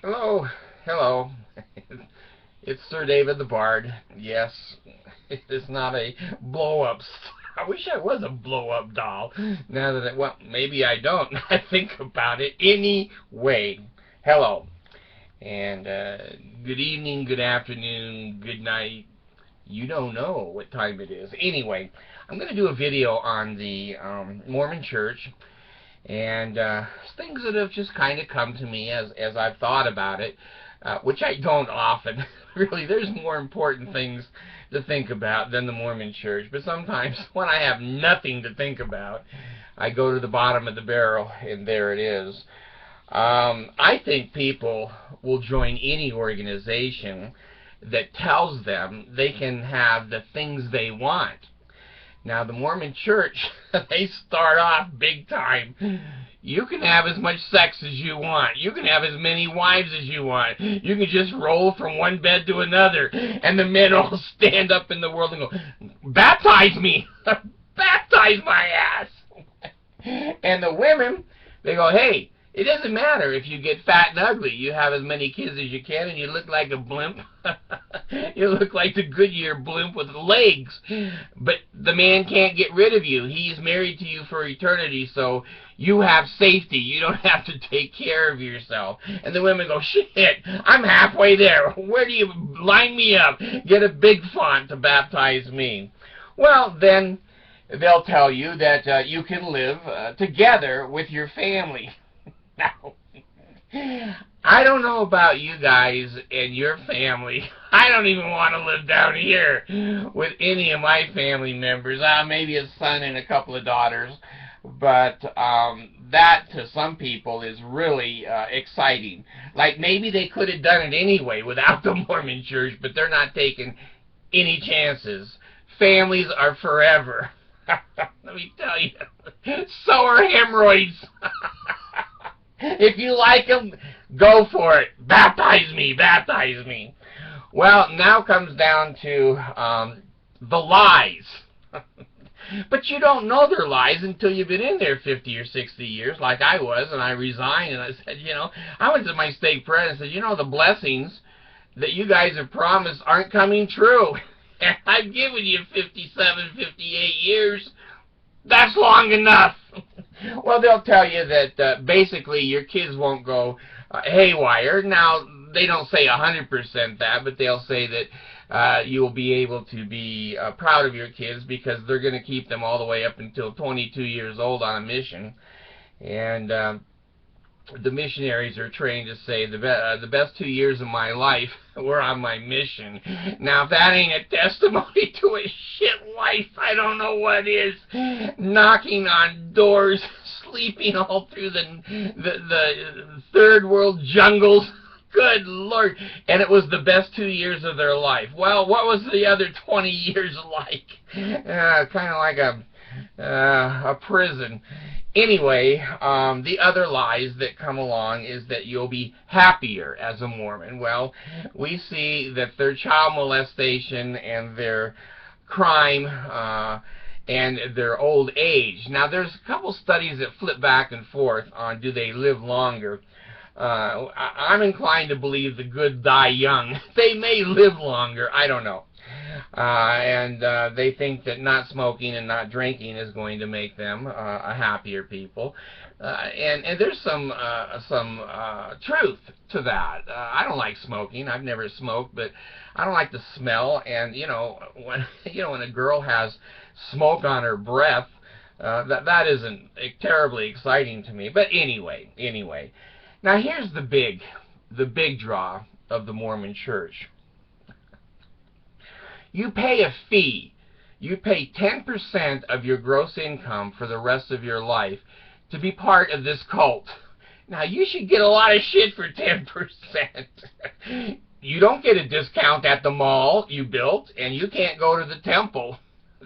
Hello, hello. It's Sir David the Bard. Yes, it is not a blow-up. I wish I was a blow-up doll. Now that well, maybe I don't. I think about it anyway. Hello, and good evening, good afternoon, good night. You don't know what time it is. Anyway, I'm going to do a video on the Mormon Church and things that have just kind of come to me as I've thought about it, which I don't often. Really, there's more important things to think about than the Mormon Church. But sometimes when I have nothing to think about, I go to the bottom of the barrel, and there it is. I think people will join any organization that tells them they can have the things they want. Now, the Mormon Church, they start off big time. You can have as much sex as you want. You can have as many wives as you want. You can just roll from one bed to another. And the men all stand up in the world and go, baptize me! Baptize my ass! And the women, they go, hey, it doesn't matter if you get fat and ugly. You have as many kids as you can and you look like a blimp. You look like the Goodyear blimp with legs. But the man can't get rid of you. He's married to you for eternity, so you have safety. You don't have to take care of yourself. And the women go, shit, I'm halfway there. Where do you line me up? Get a big font to baptize me. Well, then they'll tell you that you can live together with your family. Now, I don't know about you guys and your family. I don't even want to live down here with any of my family members. Maybe a son and a couple of daughters. But that, to some people, is really exciting. Like, maybe they could have done it anyway without the Mormon Church, but they're not taking any chances. Families are forever. Let me tell you. So are hemorrhoids. If you like them, go for it. Baptize me, baptize me. Well, now comes down to the lies. But you don't know they're lies until you've been in there 50 or 60 years, like I was, and I resigned, and I said, I went to my stake president and said, the blessings that you guys have promised aren't coming true. And I've given you 57, 58 years. That's long enough. Well, they'll tell you that basically your kids won't go haywire. Now, they don't say 100% that, but they'll say that you will be able to be proud of your kids because they're going to keep them all the way up until 22 years old on a mission. And the missionaries are trained to say the best 2 years of my life were on my mission. Now, if that ain't a testimony to a shit life, I don't know what is. Knocking on doors, sleeping all through the third world jungles. Good Lord. And it was the best 2 years of their life. Well, what was the other 20 years like? Kind of like a prison. Anyway, the other lies that come along is that you'll be happier as a Mormon. Well, we see that their child molestation and their crime and their old age. Now, there's a couple studies that flip back and forth on do they live longer. I'm inclined to believe the good die young. They may live longer. I don't know. And they think that not smoking and not drinking is going to make them a happier people. And there's some truth to that. I don't like smoking. I've never smoked, but I don't like the smell. And when a girl has smoke on her breath, that isn't terribly exciting to me. But anyway. Now here's the big draw of the Mormon Church. You pay a fee. You pay 10% of your gross income for the rest of your life to be part of this cult. Now, you should get a lot of shit for 10%. You don't get a discount at the mall you built, and you can't go to the temple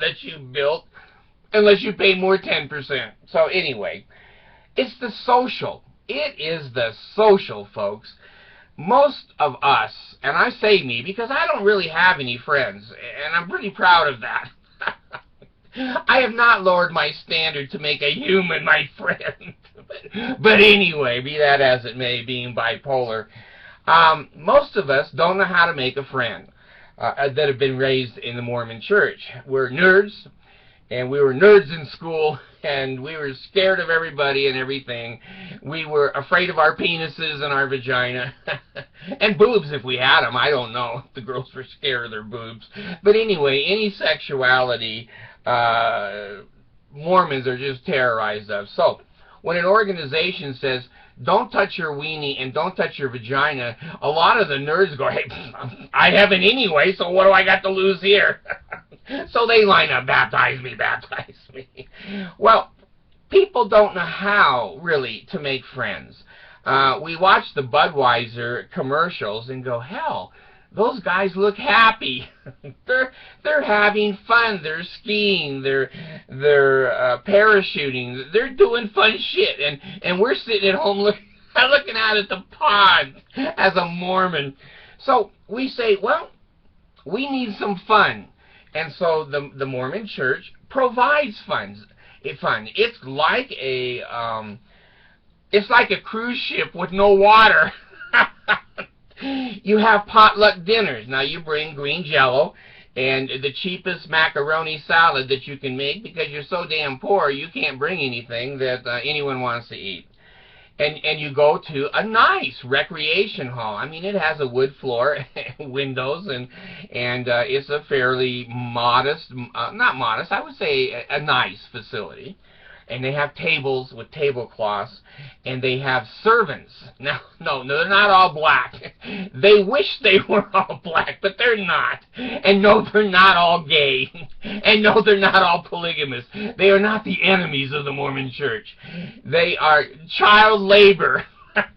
that you built unless you pay more 10%. So anyway, it's the social. It is the social, folks. Most of us, and I say me because I don't really have any friends, and I'm pretty proud of that. I have not lowered my standard to make a human my friend. But anyway, be that as it may, being bipolar, Most of us don't know how to make a friend that have been raised in the Mormon church. We're nerds, and we were nerds in school, and we were scared of everybody and everything. We were afraid of our penises and our vagina, and boobs if we had them. I don't know. The girls were scared of their boobs. But anyway, any sexuality, Mormons are just terrorized of. So, when an organization says, don't touch your weenie and don't touch your vagina, a lot of the nerds go, hey, I haven't anyway, so what do I got to lose here? So they line up, baptize me, baptize me. Well, people don't know how, really, to make friends. We watch the Budweiser commercials and go, hell, those guys look happy. They're having fun. They're skiing. They're parachuting. They're doing fun shit. And we're sitting at home looking out at the pond as a Mormon. So we say, well, we need some fun. And so the Mormon Church provides fun. It's like a cruise ship with no water. You have potluck dinners. Now you bring green Jello and the cheapest macaroni salad that you can make because you're so damn poor you can't bring anything that anyone wants to eat. And you go to a nice recreation hall. I mean, it has a wood floor, windows, and it's a fairly modest, not modest, I would say a nice facility. And they have tables with tablecloths, and they have servants. Now, no, they're not all black. They wish they were all black, but they're not. And no, they're not all gay. And no, they're not all polygamous. They are not the enemies of the Mormon Church. They are child labor.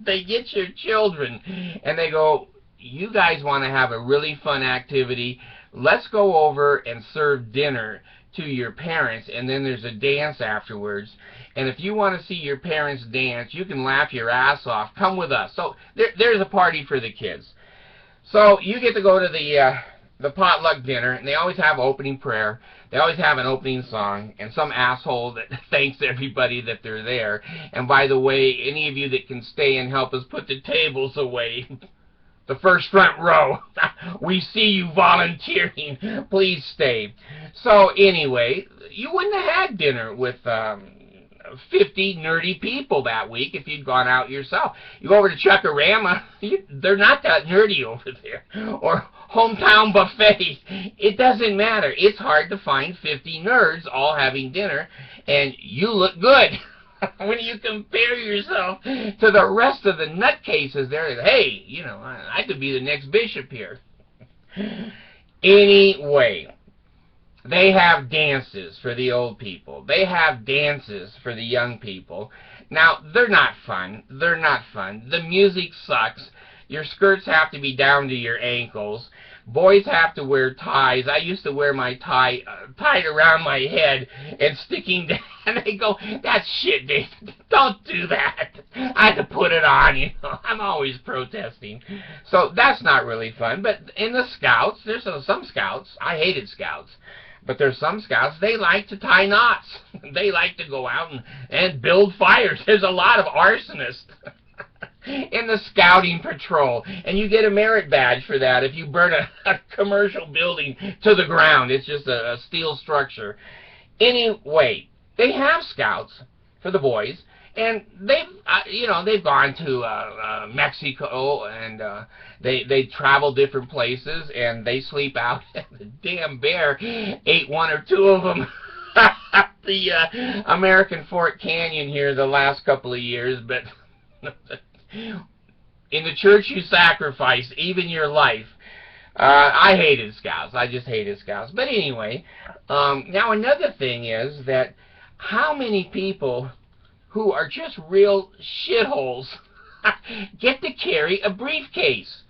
They get your children, and they go, you guys want to have a really fun activity? Let's go over and serve dinner to your parents, and then there's a dance afterwards. And if you want to see your parents dance, you can laugh your ass off. Come with us. So there's a party for the kids. So you get to go to the potluck dinner, and they always have opening prayer. They always have an opening song, and some asshole that thanks everybody that they're there. And by the way, any of you that can stay and help us put the tables away, the first front row, we see you volunteering. Please stay. So anyway, you wouldn't have had dinner with 50 nerdy people that week if you'd gone out yourself. You go over to Chuckarama, they're not that nerdy over there. Or Hometown Buffet. It doesn't matter. It's hard to find 50 nerds all having dinner, and you look good. When you compare yourself to the rest of the nutcases there, hey, you know, I could be the next bishop here. Anyway, they have dances for the old people. They have dances for the young people. Now, they're not fun. They're not fun. The music sucks. Your skirts have to be down to your ankles. Boys have to wear ties. I used to wear my tie tied around my head and sticking down. And they go, that's shit, Dave. Don't do that. I had to put it on, you know. I'm always protesting. So that's not really fun. But in the Scouts, there's some Scouts. I hated Scouts. But there's some Scouts, they like to tie knots. They like to go out and build fires. There's a lot of arsonists in the scouting patrol, and you get a merit badge for that if you burn a commercial building to the ground. It's just a steel structure. Anyway, they have scouts for the boys, and they've gone to Mexico, and they travel different places, and they sleep out. The damn bear ate one or two of them. The American Fort Canyon here the last couple of years, but in the church you sacrifice even your life. I hated Scouts. I just hated Scouts. But anyway, now another thing is that how many people who are just real shitholes get to carry a briefcase?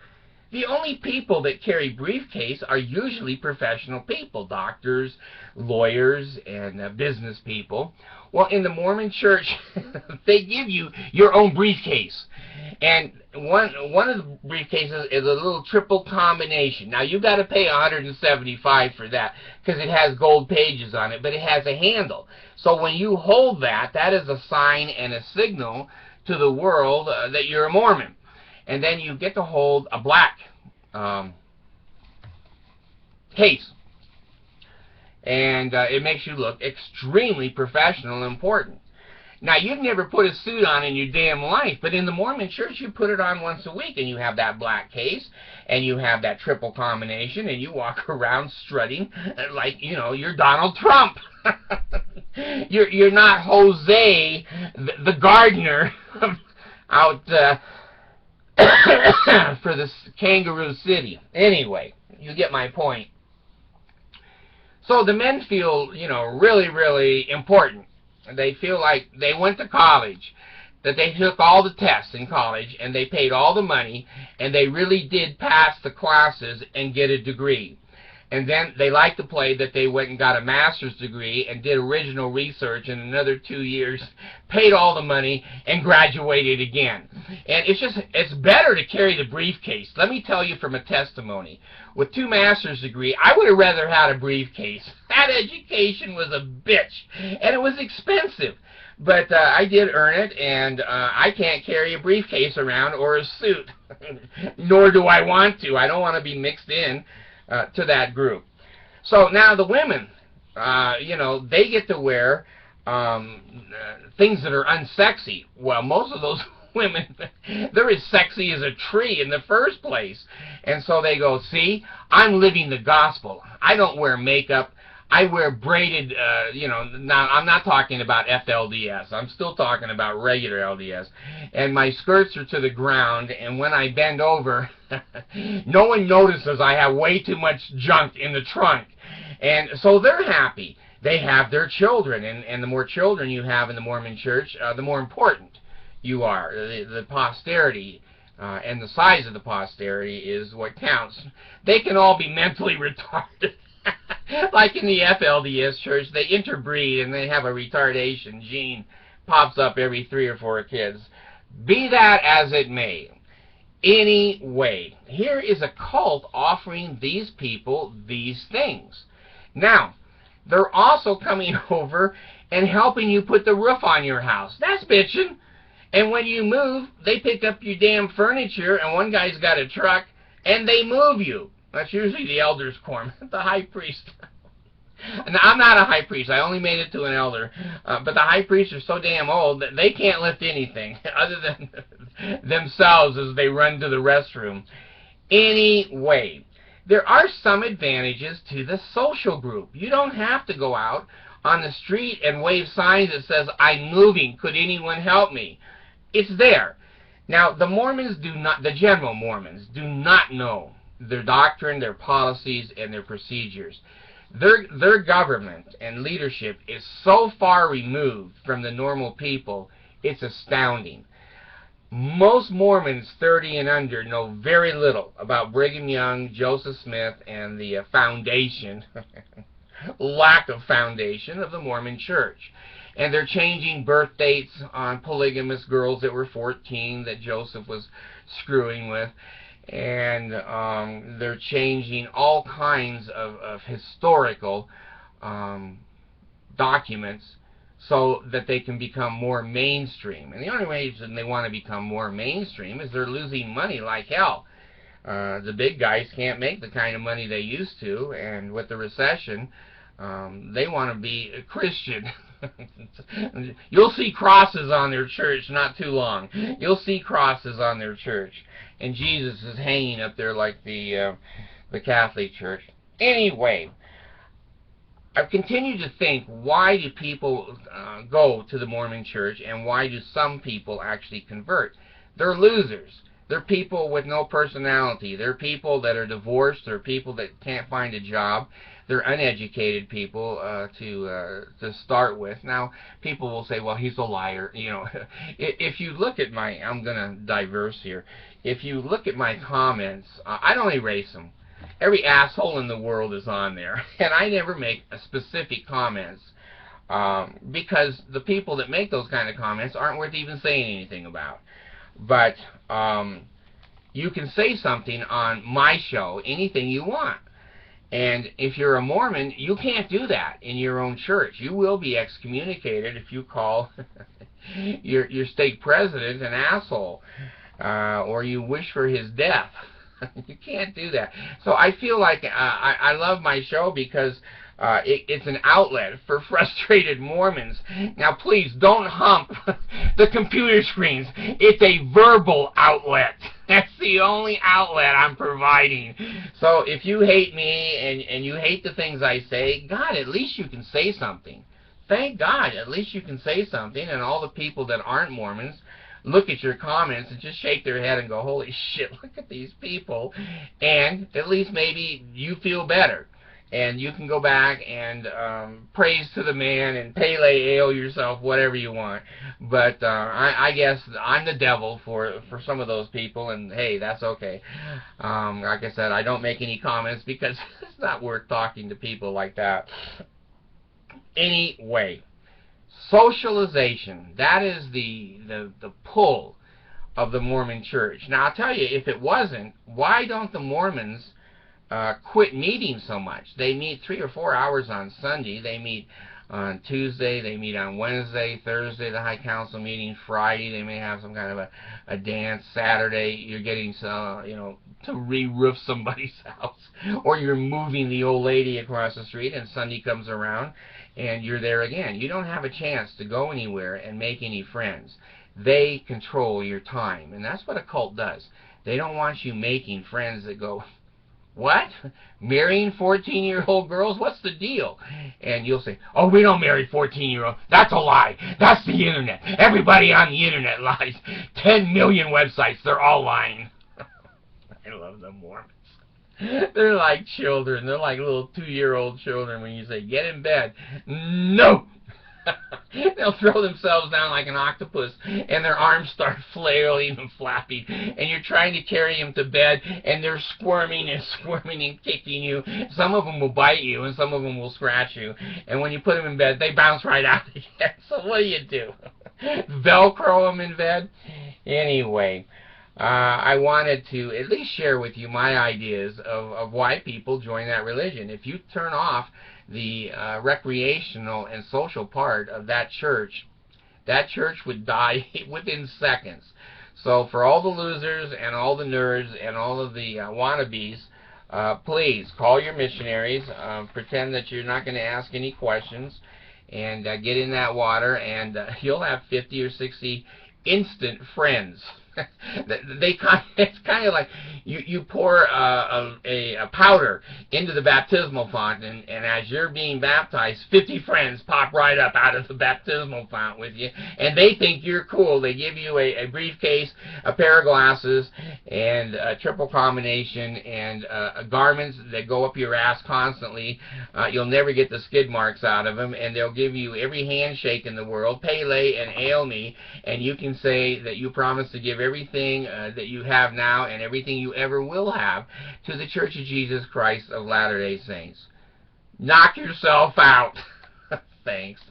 The only people that carry briefcase are usually professional people, doctors, lawyers, and business people. Well, in the Mormon Church, they give you your own briefcase. And one of the briefcases is a little triple combination. Now, you've got to pay $175 for that because it has gold pages on it, but it has a handle. So when you hold that, that is a sign and a signal to the world that you're a Mormon. and then you get to hold a black case. And it makes you look extremely professional and important. Now, you've never put a suit on in your damn life, but in the Mormon church, you put it on once a week, and you have that black case, and you have that triple combination, and you walk around strutting like, you know, you're Donald Trump. You're not Jose, the gardener, out for this kangaroo city. Anyway, you get my point. So the men feel, you know, really, really important. They feel like they went to college, that they took all the tests in college, and they paid all the money, and they really did pass the classes and get a degree. And then they like to play that they went and got a master's degree and did original research in another 2 years, paid all the money, and graduated again. And it's better to carry the briefcase. Let me tell you from a testimony. With 2 master's degrees, I would have rather had a briefcase. That education was a bitch, and it was expensive. But I did earn it, and I can't carry a briefcase around or a suit. Nor do I want to. I don't want to be mixed in to that group. So now the women, you know, they get to wear things that are unsexy. Well, most of those women, they're as sexy as a tree in the first place. And so they go, see, I'm living the gospel. I don't wear makeup. I wear braided, you know, now I'm not talking about FLDS. I'm still talking about regular LDS. And my skirts are to the ground, and when I bend over, no one notices I have way too much junk in the trunk. And so they're happy. They have their children, and the more children you have in the Mormon church, the more important you are. The posterity and the size of the posterity is what counts. They can all be mentally retarded. Like in the FLDS church, they interbreed and they have a retardation gene pops up every 3 or 4 kids. Be that as it may. Anyway, here is a cult offering these people these things. Now, they're also coming over and helping you put the roof on your house. That's bitchin'. And when you move, they pick up your damn furniture, and one guy's got a truck, and they move you. That's usually the elder's quorum, the high priest. Now, I'm not a high priest. I only made it to an elder. But the high priests are so damn old that they can't lift anything other than themselves as they run to the restroom. Anyway, there are some advantages to the social group. You don't have to go out on the street and wave signs that says, I'm moving, could anyone help me? It's there. Now, the Mormons do not, the general Mormons, do not know their doctrine, their policies, and their procedures. Their government and leadership is so far removed from the normal people, it's astounding. Most Mormons 30 and under know very little about Brigham Young, Joseph Smith, and the foundation, lack of foundation of the Mormon Church. And they're changing birth dates on polygamous girls that were 14 that Joseph was screwing with. And they're changing all kinds of historical documents so that they can become more mainstream. And the only reason they want to become more mainstream is they're losing money like hell. The big guys can't make the kind of money they used to, and with the recession, they want to be a Christian. You'll see crosses on their church not too long. You'll see crosses on their church. And Jesus is hanging up there like the Catholic Church. Anyway, I've continued to think, why do people go to the Mormon Church, and why do some people actually convert? They're losers. They're people with no personality. They're people that are divorced. They're people that can't find a job. They're uneducated people to start with. Now, people will say, well, he's a liar. You know, if you look at my, I'm going to diverse here. If you look at my comments, I don't erase them. Every asshole in the world is on there. And I never make specific comments because the people that make those kind of comments aren't worth even saying anything about. But you can say something on my show, anything you want. And if you're a Mormon, you can't do that in your own church. You will be excommunicated if you call your stake president an asshole. or you wish for his death. You can't do that. So I feel like I love my show because it's an outlet for frustrated Mormons. Now, please don't hump the computer screens. It's a verbal outlet. That's the only outlet I'm providing. So if you hate me and you hate the things I say, God, at least you can say something. Thank God, at least you can say something. And all the people that aren't Mormons look at your comments and just shake their head and go, holy shit, look at these people. And at least maybe you feel better. And you can go back and praise to the man and pele ale yourself, whatever you want. But I guess I'm the devil for some of those people, and hey, that's okay. Like I said, I don't make any comments because it's not worth talking to people like that. Anyway, socialization, that is the pull of the Mormon church. Now, I'll tell you, if it wasn't, why don't the Mormons quit meeting so much? They meet 3 or 4 hours on Sunday. They meet on Tuesday. They meet on Wednesday, Thursday, the High Council meeting. Friday, they may have some kind of a dance. Saturday, you're getting some, to re-roof somebody's house, or you're moving the old lady across the street, and Sunday comes around, and you're there again. You don't have a chance to go anywhere and make any friends. They control your time, and that's what a cult does. They don't want you making friends that go, what? Marrying 14-year-old girls? What's the deal? And you'll say, oh, we don't marry 14-year-olds. That's a lie. That's the internet. Everybody on the internet lies. 10 million websites. They're all lying. I love the Mormons. They're like children. They're like little 2-year-old children when you say, get in bed. No! They'll throw themselves down like an octopus, and their arms start flailing and flapping, and you're trying to carry them to bed, and they're squirming and squirming and kicking you. Some of them will bite you, and some of them will scratch you, and when you put them in bed, they bounce right out again. So what do? Velcro them in bed? Anyway, I wanted to at least share with you my ideas of why people join that religion. If you turn off the recreational and social part of that church would die within seconds. So for all the losers and all the nerds and all of the wannabes, please call your missionaries, pretend that you're not going to ask any questions, and get in that water, and you'll have 50 or 60 instant friends. It's kind of like you pour a powder into the baptismal font, and as you're being baptized, 50 friends pop right up out of the baptismal font with you, and they think you're cool. They give you a briefcase, a pair of glasses, and a triple combination, and garments that go up your ass constantly. You'll never get the skid marks out of them, and they'll give you every handshake in the world, Pele and Hail Me, and you can say that you promise to give everything that you have now and everything you ever will have to the Church of Jesus Christ of Latter-day Saints. Knock yourself out. Thanks.